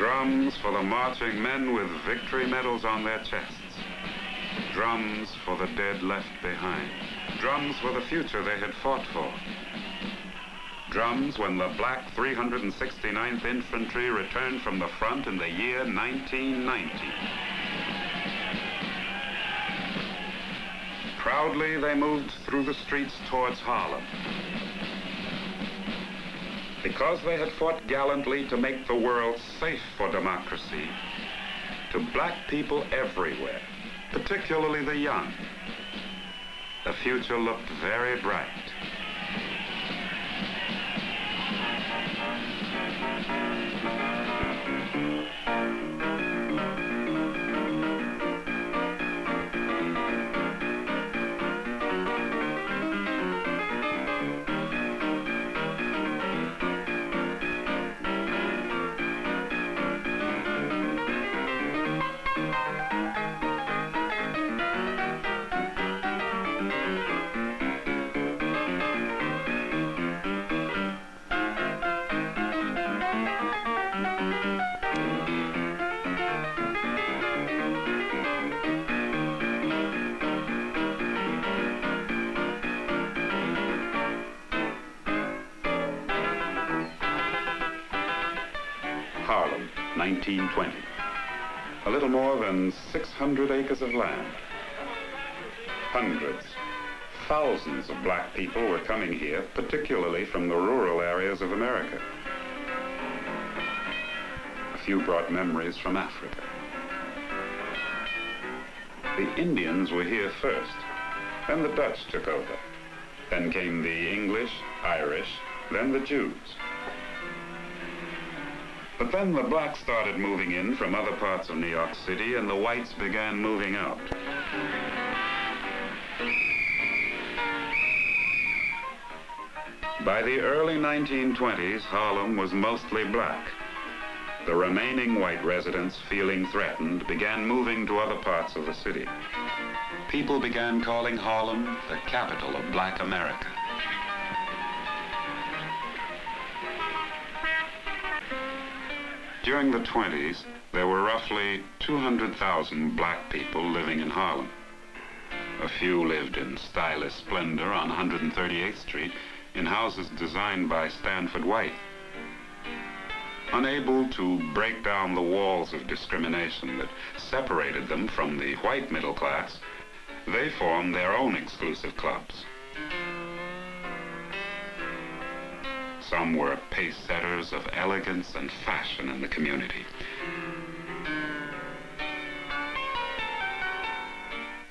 Drums for the marching men with victory medals on their chests. Drums for the dead left behind. Drums for the future they had fought for. Drums when the black 369th Infantry returned from the front in the year 1990. Proudly they moved through the streets towards Harlem. Because they had fought gallantly to make the world safe for democracy, to black people everywhere, particularly the young, the future looked very bright. Harlem, 1920. A little more than 600 acres of land. Hundreds, thousands of black people were coming here, particularly from the rural areas of America. A few brought memories from Africa. The Indians were here first, then the Dutch took over. Then came the English, Irish, then the Jews. But then the blacks started moving in from other parts of New York City, and the whites began moving out. By the early 1920s, Harlem was mostly black. The remaining white residents, feeling threatened, began moving to other parts of the city. People began calling Harlem the capital of black America. During the 20s, there were roughly 200,000 black people living in Harlem. A few lived in stylish splendor on 138th Street in houses designed by Stanford White. Unable to break down the walls of discrimination that separated them from the white middle class, they formed their own exclusive clubs. Some were pace-setters of elegance and fashion in the community.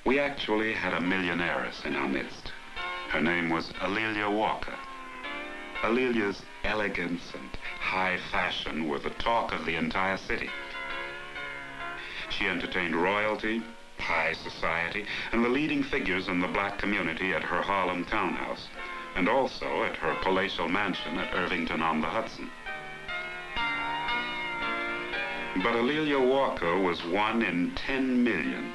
We actually had a millionairess in our midst. Her name was Alelia Walker. Alelia's elegance and high fashion were the talk of the entire city. She entertained royalty, high society, and the leading figures in the black community at her Harlem townhouse, and also at her palatial mansion at Irvington-on-the-Hudson. But Alelia Walker was one in 10 million.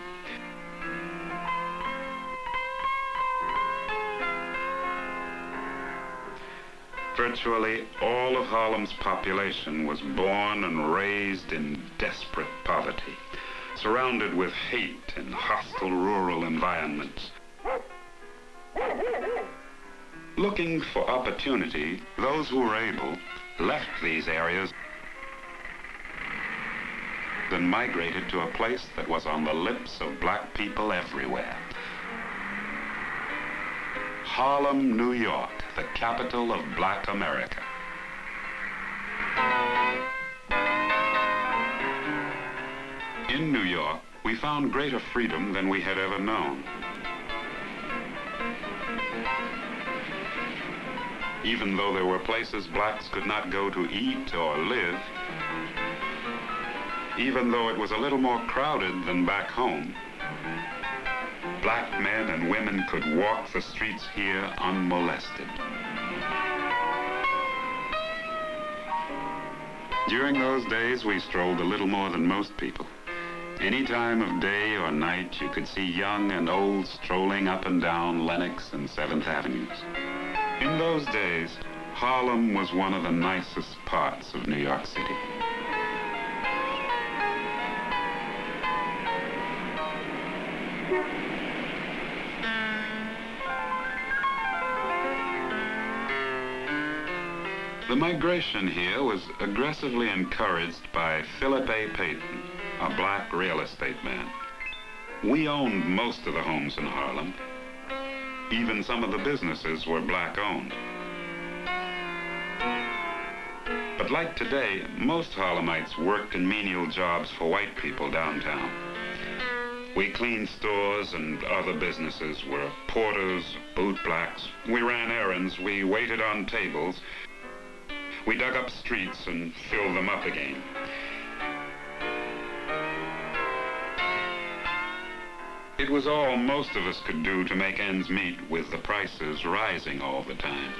Virtually all of Harlem's population was born and raised in desperate poverty, surrounded with hate and hostile rural environments. Looking for opportunity, those who were able left these areas and migrated to a place that was on the lips of black people everywhere. Harlem, New York, the capital of black America. In New York, we found greater freedom than we had ever known. Even though there were places blacks could not go to eat or live, even though it was a little more crowded than back home, black men and women could walk the streets here unmolested. During those days, we strolled a little more than most people. Any time of day or night, you could see young and old strolling up and down Lenox and 7th Avenues. In those days, Harlem was one of the nicest parts of New York City. The migration here was aggressively encouraged by Philip A. Payton, a black real estate man. We owned most of the homes in Harlem. Even some of the businesses were black-owned. But like today, most Harlemites worked in menial jobs for white people downtown. We cleaned stores and other businesses, were porters, bootblacks. We ran errands, we waited on tables. We dug up streets and filled them up again. It was all most of us could do to make ends meet with the prices rising all the time.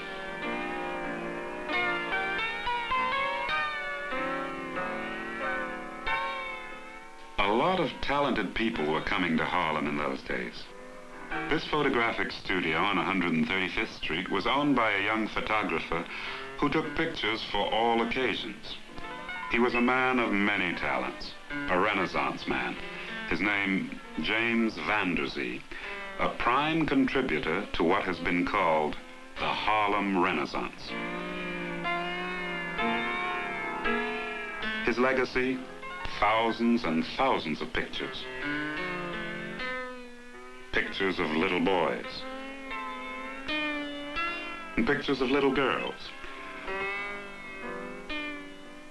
A lot of talented people were coming to Harlem in those days. This photographic studio on 135th Street was owned by a young photographer who took pictures for all occasions. He was a man of many talents, a Renaissance man. His name, James Vanderzee, a prime contributor to what has been called the Harlem Renaissance. His legacy, thousands and thousands of pictures. Pictures of little boys. And pictures of little girls.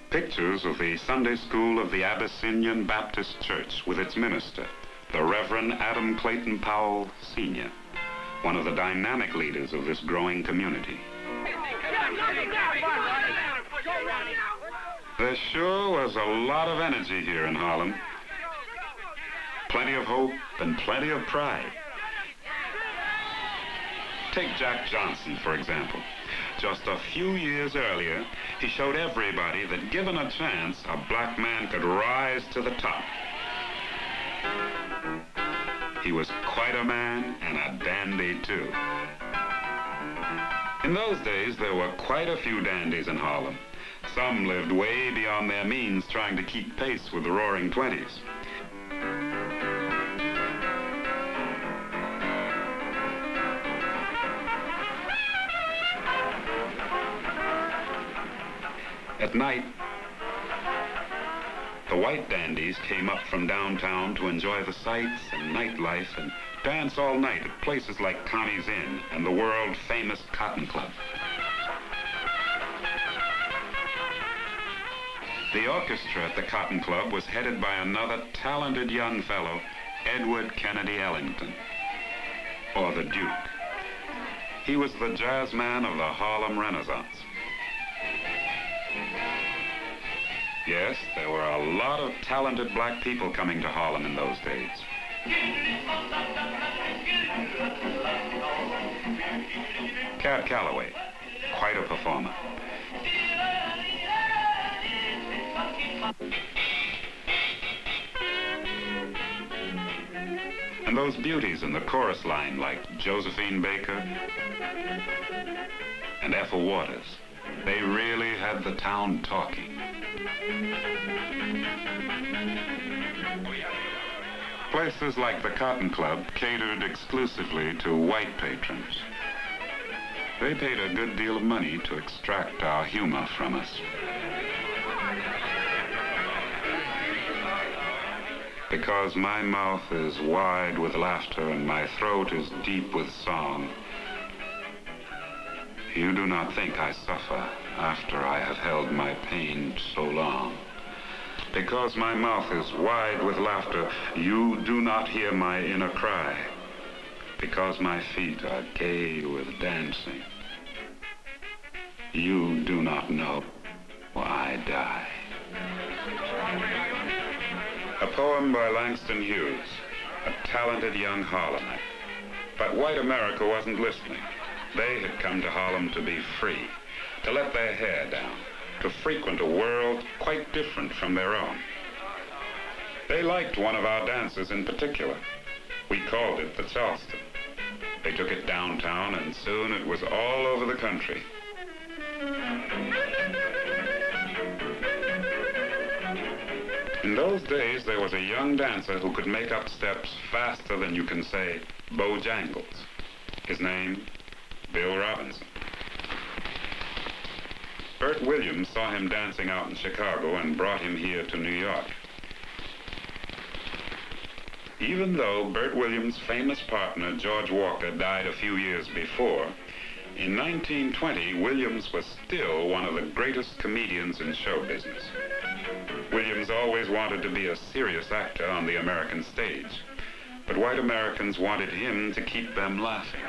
Pictures of the Sunday school of the Abyssinian Baptist Church with its minister, the Reverend Adam Clayton Powell, Sr., one of the dynamic leaders of this growing community. There sure was a lot of energy here in Harlem. Plenty of hope and plenty of pride. Take Jack Johnson, for example. Just a few years earlier, he showed everybody that given a chance, a black man could rise to the top. He was quite a man and a dandy, too. In those days, there were quite a few dandies in Harlem. Some lived way beyond their means trying to keep pace with the roaring 20s. At night, the white dandies came up from downtown to enjoy the sights and nightlife and dance all night at places like Connie's Inn and the world-famous Cotton Club. The orchestra at the Cotton Club was headed by another talented young fellow, Edward Kennedy Ellington, or the Duke. He was the jazz man of the Harlem Renaissance. Yes, there were a lot of talented black people coming to Harlem in those days. Cab Calloway, quite a performer. And those beauties in the chorus line like Josephine Baker and Ethel Waters, they really had the town talking. Places like the Cotton Club catered exclusively to white patrons. They paid a good deal of money to extract our humor from us. Because my mouth is wide with laughter and my throat is deep with song, you do not think I suffer after I have held my pain so long. Because my mouth is wide with laughter, you do not hear my inner cry. Because my feet are gay with dancing, you do not know I die. A poem by Langston Hughes, a talented young Harlemite. But white America wasn't listening. They had come to Harlem to be free, to let their hair down, to frequent a world quite different from their own. They liked one of our dances in particular. We called it the Charleston. They took it downtown, and soon it was all over the country. In those days, there was a young dancer who could make up steps faster than you can say Bojangles. His name, Bill Robinson. Bert Williams saw him dancing out in Chicago and brought him here to New York. Even though Bert Williams' famous partner, George Walker, died a few years before, in 1920, Williams was still one of the greatest comedians in show business. Williams always wanted to be a serious actor on the American stage, but white Americans wanted him to keep them laughing.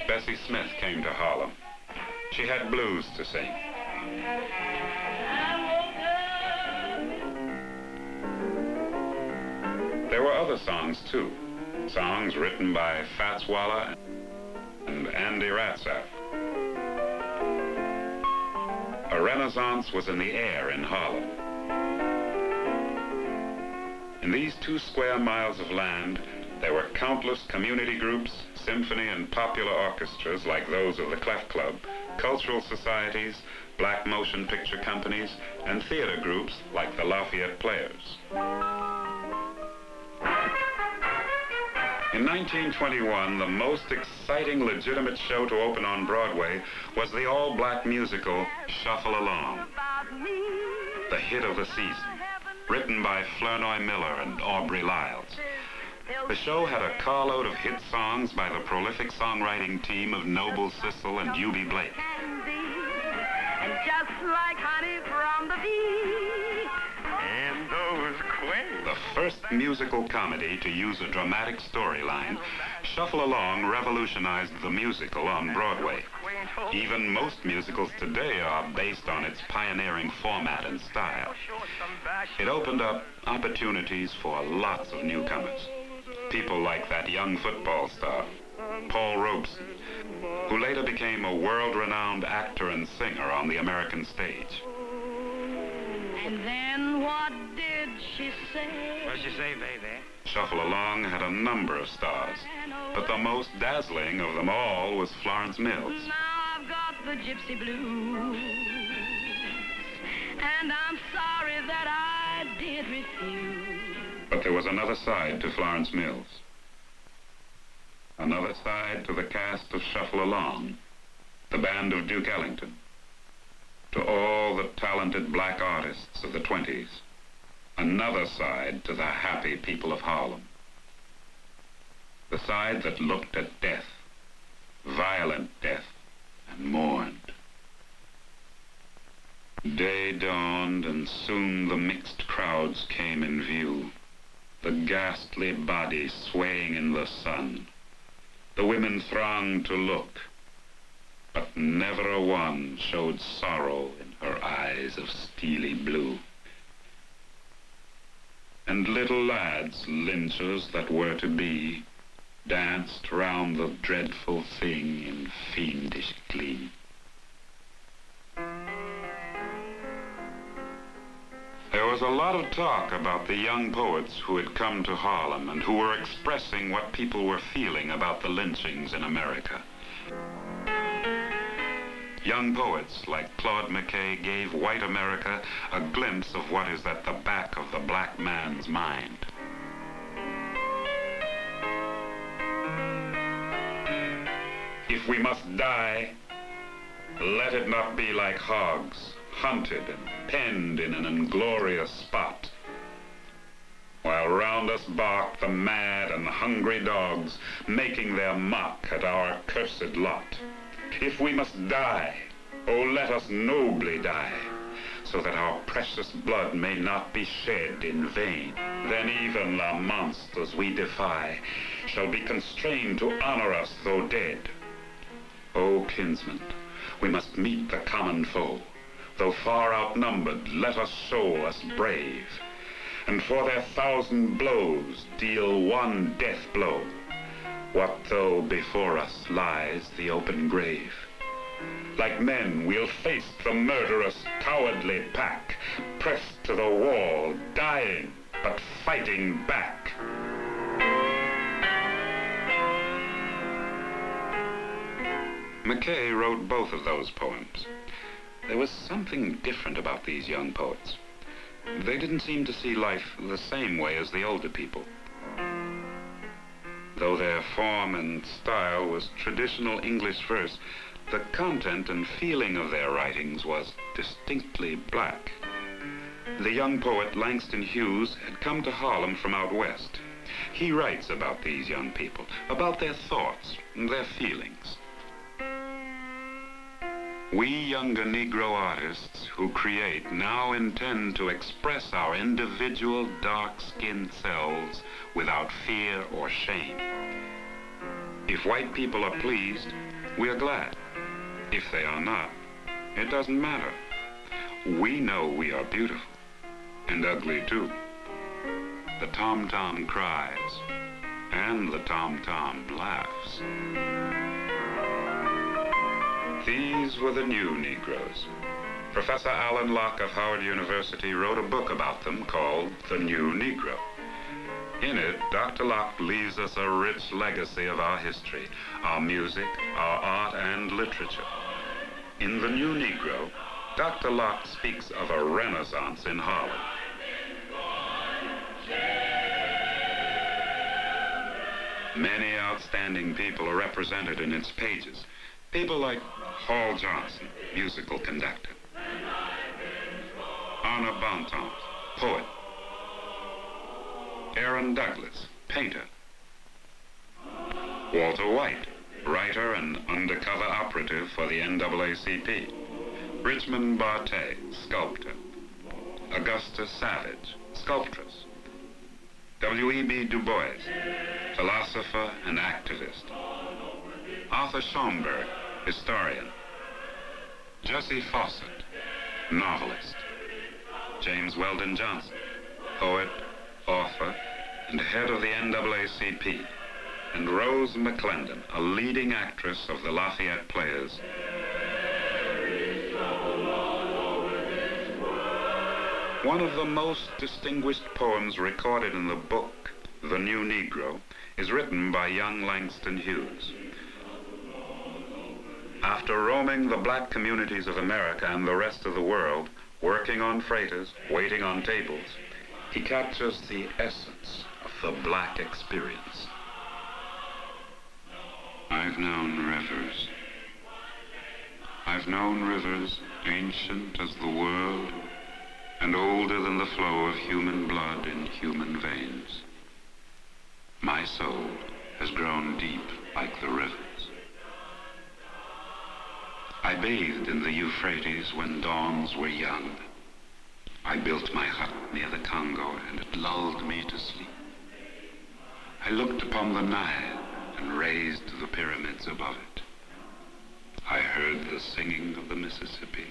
Bessie Smith came to Harlem. She had blues to sing. There were other songs, too. Songs written by Fats Waller and Andy Ratzak. A renaissance was in the air in Harlem. In these 2 square miles of land, there were countless community groups, symphony and popular orchestras like those of the Clef Club, cultural societies, black motion picture companies, and theater groups like the Lafayette Players. In 1921, the most exciting legitimate show to open on Broadway was the all-black musical Shuffle Along, the hit of the season, written by Flournoy Miller and Aubrey Lyles. The show had a carload of hit songs by the prolific songwriting team of Noble Sissle and Eubie Blake. And just like honey from the bee, and those quaint. The first musical comedy to use a dramatic storyline, Shuffle Along revolutionized the musical on Broadway. Even most musicals today are based on its pioneering format and style. It opened up opportunities for lots of newcomers. People like that young football star, Paul Robeson, who later became a world-renowned actor and singer on the American stage. And then what did she say? What'd she say, baby? Shuffle Along had a number of stars, but the most dazzling of them all was Florence Mills. Now I've got the gypsy blues, and I'm sorry that I did refuse. But there was another side to Florence Mills. Another side to the cast of Shuffle Along, the band of Duke Ellington, to all the talented black artists of the 20s. Another side to the happy people of Harlem. The side that looked at death, violent death, and mourned. Day dawned, and soon the mixed crowds came in view. The ghastly bodies swaying in the sun. The women thronged to look, but never a one showed sorrow in her eyes of steely blue. And little lads, lynchers that were to be, danced round the dreadful thing in fiendish glee. There was a lot of talk about the young poets who had come to Harlem and who were expressing what people were feeling about the lynchings in America. Young poets like Claude McKay gave white America a glimpse of what is at the back of the black man's mind. If we must die, let it not be like hogs, hunted and penned in an inglorious spot, while round us bark the mad and hungry dogs, making their mock at our cursed lot. If we must die, oh, let us nobly die, so that our precious blood may not be shed in vain. Then even the monsters we defy shall be constrained to honor us though dead. O kinsmen, we must meet the common foe. Though far outnumbered, let us show us brave, and for their 1,000 blows deal one death blow. What though before us lies the open grave? Like men, we'll face the murderous, cowardly pack, pressed to the wall, dying, but fighting back. McKay wrote both of those poems. There was something different about these young poets. They didn't seem to see life the same way as the older people. Though their form and style was traditional English verse, the content and feeling of their writings was distinctly black. The young poet Langston Hughes had come to Harlem from out west. He writes about these young people, about their thoughts and their feelings. We younger Negro artists who create now intend to express our individual dark-skinned selves without fear or shame. If white people are pleased, we are glad. If they are not, it doesn't matter. We know we are beautiful, and ugly too. The tom-tom cries, and the tom-tom laughs. These were the new Negroes. Professor Alan Locke of Howard University wrote a book about them called The New Negro. In it, Dr. Locke leaves us a rich legacy of our history, our music, our art, and literature. In The New Negro, Dr. Locke speaks of a renaissance in Harlem. Many outstanding people are represented in its pages. People like Hall Johnson, musical conductor. Arna Bontemps, poet. Aaron Douglas, painter. Walter White, writer and undercover operative for the NAACP. Richmond Bartet, sculptor. Augusta Savage, sculptress. W.E.B. Du Bois, philosopher and activist. Arthur Schomburg, historian. Jessie Fawcett, novelist. James Weldon Johnson, poet, author, and head of the NAACP. And Rose McClendon, a leading actress of the Lafayette Players. One of the most distinguished poems recorded in the book, The New Negro, is written by young Langston Hughes. After roaming the black communities of America and the rest of the world, working on freighters, waiting on tables, he captures the essence of the black experience. I've known rivers. I've known rivers ancient as the world and older than the flow of human blood in human veins. My soul has grown deep like the rivers. I bathed in the Euphrates when dawns were young. I built my hut near the Congo, and it lulled me to sleep. I looked upon the Nile and raised the pyramids above it. I heard the singing of the Mississippi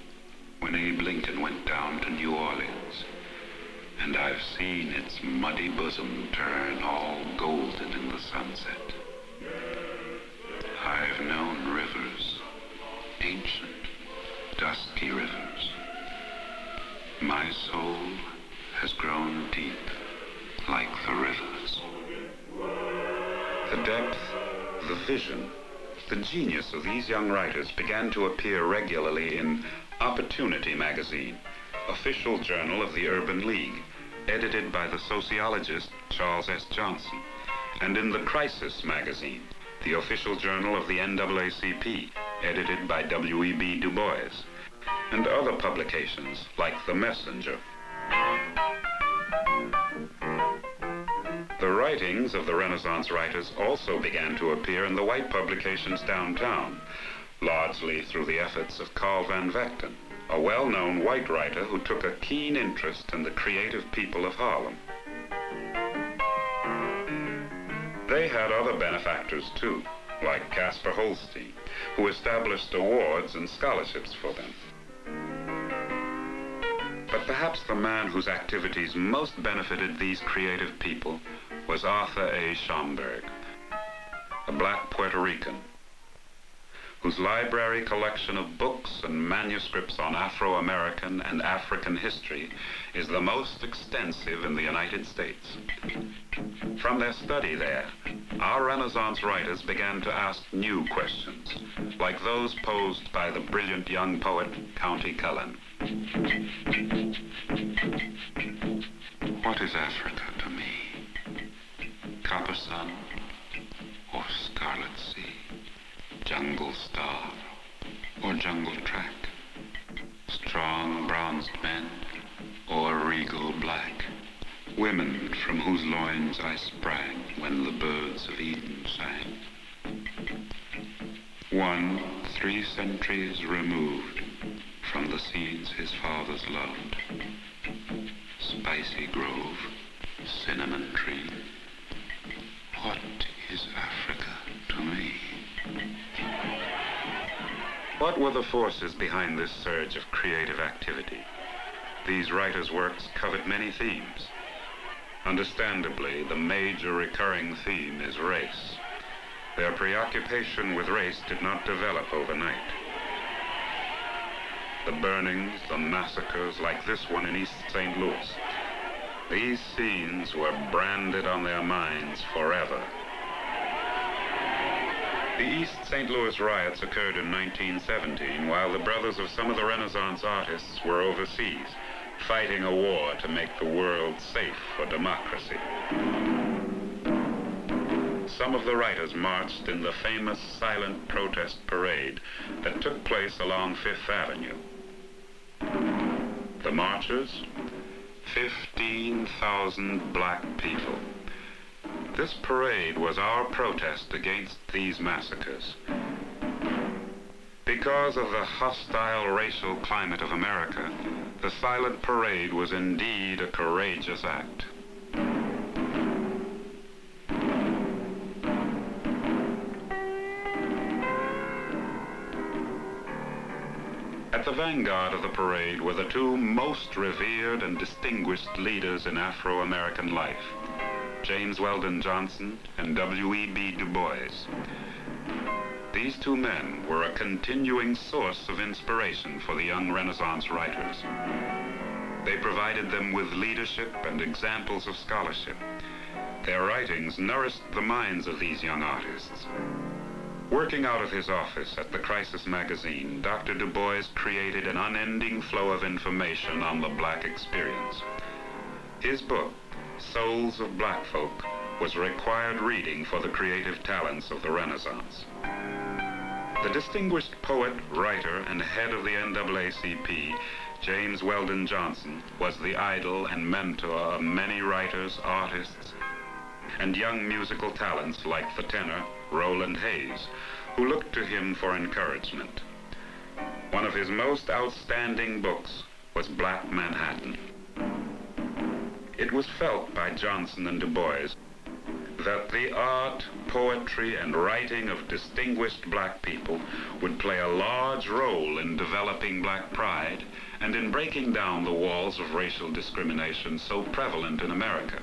when Abe Lincoln went down to New Orleans, and I've seen its muddy bosom turn all golden in the sunset. I've known rivers, ancient, dusky rivers. My soul has grown deep like the rivers. The depth, the vision, the genius of these young writers began to appear regularly in Opportunity magazine, official journal of the Urban League, edited by the sociologist Charles S. Johnson, and in the Crisis magazine, the official journal of the NAACP, edited by W.E.B. Du Bois, and other publications like The Messenger. The writings of the Renaissance writers also began to appear in the white publications downtown, largely through the efforts of Carl Van Vechten, a well-known white writer who took a keen interest in the creative people of Harlem. They had other benefactors too, like Casper Holstein, who established awards and scholarships for them. But perhaps the man whose activities most benefited these creative people was Arthur A. Schomburg, a black Puerto Rican, whose library collection of books and manuscripts on Afro-American and African history is the most extensive in the United States. From their study there, our Renaissance writers began to ask new questions, like those posed by the brilliant young poet Countee Cullen. What is Africa to me? Copper sun, or Scarlet Sea, Jungle Star or Jungle Track, strong bronzed men or regal black, women from whose loins I sprang when the birds of Eden sang. One 3 centuries removed from the seeds his fathers loved, spicy grove, cinnamon tree. What is Africa to me? What were the forces behind this surge of creative activity? These writers' works covered many themes. Understandably, the major recurring theme is race. Their preoccupation with race did not develop overnight. The burnings, the massacres, like this one in East St. Louis, these scenes were branded on their minds forever. The East St. Louis riots occurred in 1917 while the brothers of some of the Renaissance artists were overseas, fighting a war to make the world safe for democracy. Some of the writers marched in the famous silent protest parade that took place along Fifth Avenue. The marchers, 15,000 black people. This parade was our protest against these massacres. Because of the hostile racial climate of America, the silent parade was indeed a courageous act. At the vanguard of the parade were the 2 most revered and distinguished leaders in Afro-American life, James Weldon Johnson and W.E.B. Du Bois. These 2 men were a continuing source of inspiration for the young Renaissance writers. They provided them with leadership and examples of scholarship. Their writings nourished the minds of these young artists. Working out of his office at the Crisis magazine, Dr. Du Bois created an unending flow of information on the black experience. His book, Souls of Black Folk, was required reading for the creative talents of the Renaissance. The distinguished poet, writer, and head of the NAACP, James Weldon Johnson, was the idol and mentor of many writers, artists, and young musical talents like the tenor Roland Hayes, who looked to him for encouragement. One of his most outstanding books was Black Manhattan. It was felt by Johnson and Du Bois that the art, poetry, and writing of distinguished black people would play a large role in developing black pride and in breaking down the walls of racial discrimination so prevalent in America.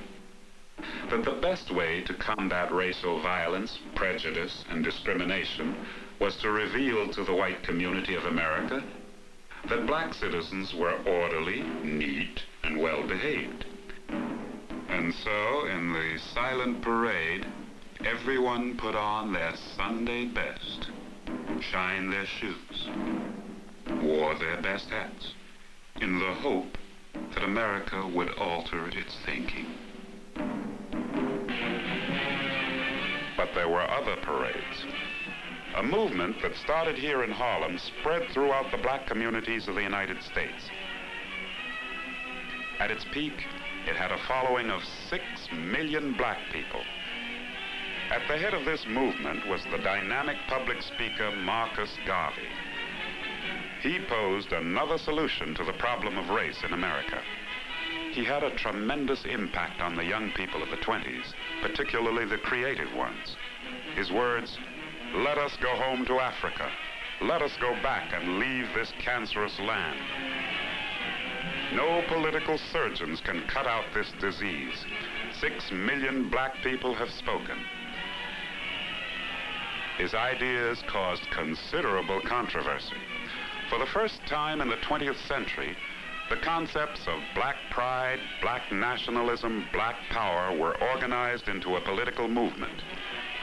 That the best way to combat racial violence, prejudice, and discrimination was to reveal to the white community of America that black citizens were orderly, neat, and well-behaved. And so, in the silent parade, everyone put on their Sunday best, shined their shoes, wore their best hats, in the hope that America would alter its thinking. But there were other parades. A movement that started here in Harlem spread throughout the black communities of the United States. At its peak, it had a following of 6 million black people. At the head of this movement was the dynamic public speaker Marcus Garvey. He posed another solution to the problem of race in America. He had a tremendous impact on the young people of the 20s, particularly the creative ones. His words, "Let us go home to Africa. Let us go back and leave this cancerous land. No political surgeons can cut out this disease. 6 million black people have spoken." His ideas caused considerable controversy. For the first time in the 20th century, the concepts of black pride, black nationalism, black power were organized into a political movement,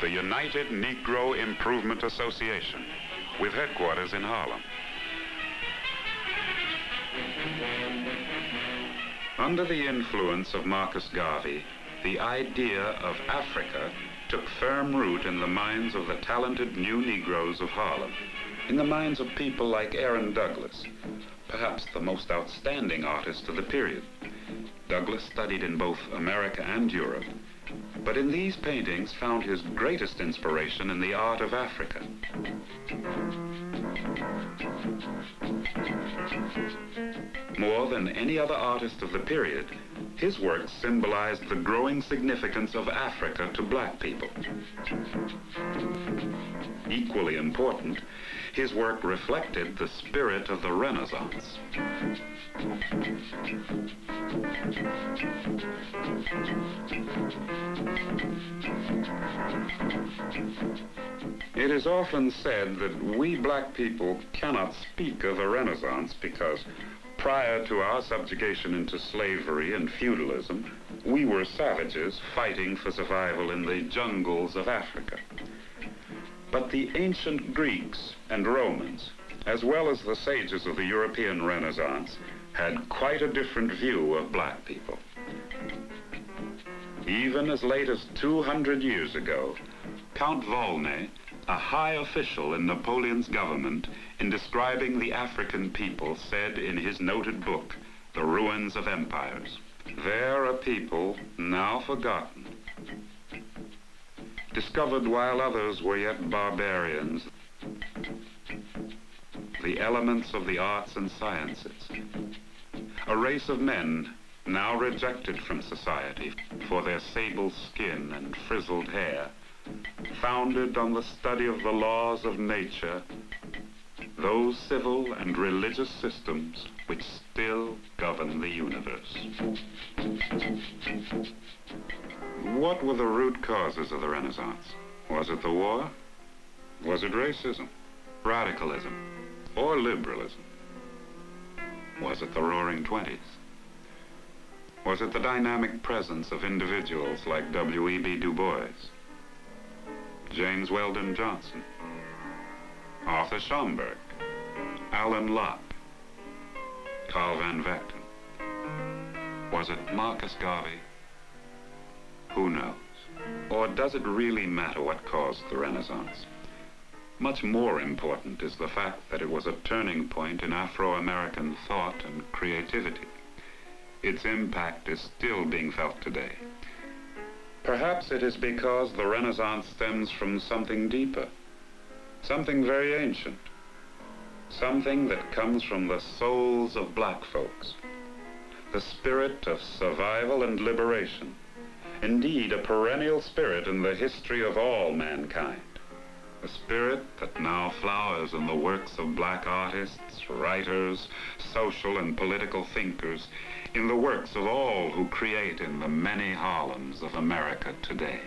the United Negro Improvement Association, with headquarters in Harlem. Under the influence of Marcus Garvey, the idea of Africa took firm root in the minds of the talented new Negroes of Harlem, in the minds of people like Aaron Douglas, perhaps the most outstanding artist of the period. Douglas studied in both America and Europe, but in these paintings found his greatest inspiration in the art of Africa. More than any other artist of the period, his work symbolized the growing significance of Africa to black people. Equally important, his work reflected the spirit of the Renaissance. It is often said that we black people cannot speak of a Renaissance because prior to our subjugation into slavery and feudalism, we were savages fighting for survival in the jungles of Africa. But the ancient Greeks and Romans, as well as the sages of the European Renaissance, had quite a different view of black people. Even as late as 200 years ago, Count Volney, a high official in Napoleon's government, in describing the African people, said in his noted book, The Ruins of Empires, "There a people now forgotten, discovered while others were yet barbarians, the elements of the arts and sciences, a race of men now rejected from society for their sable skin and frizzled hair, founded on the study of the laws of nature, those civil and religious systems which still govern the universe." What were the root causes of the Renaissance? Was it the war? Was it racism, radicalism, or liberalism? Was it the Roaring Twenties? Was it the dynamic presence of individuals like W.E.B. Du Bois, James Weldon Johnson, Arthur Schomburg, Alan Locke, Carl Van Vechten? Was it Marcus Garvey? Who knows? Or does it really matter what caused the Renaissance? Much more important is the fact that it was a turning point in Afro-American thought and creativity. Its impact is still being felt today. Perhaps it is because the Renaissance stems from something deeper, something very ancient, something that comes from the souls of black folks, the spirit of survival and liberation, indeed a perennial spirit in the history of all mankind, a spirit that now flowers in the works of black artists, writers, social and political thinkers, in the works of all who create in the many Harlems of America today.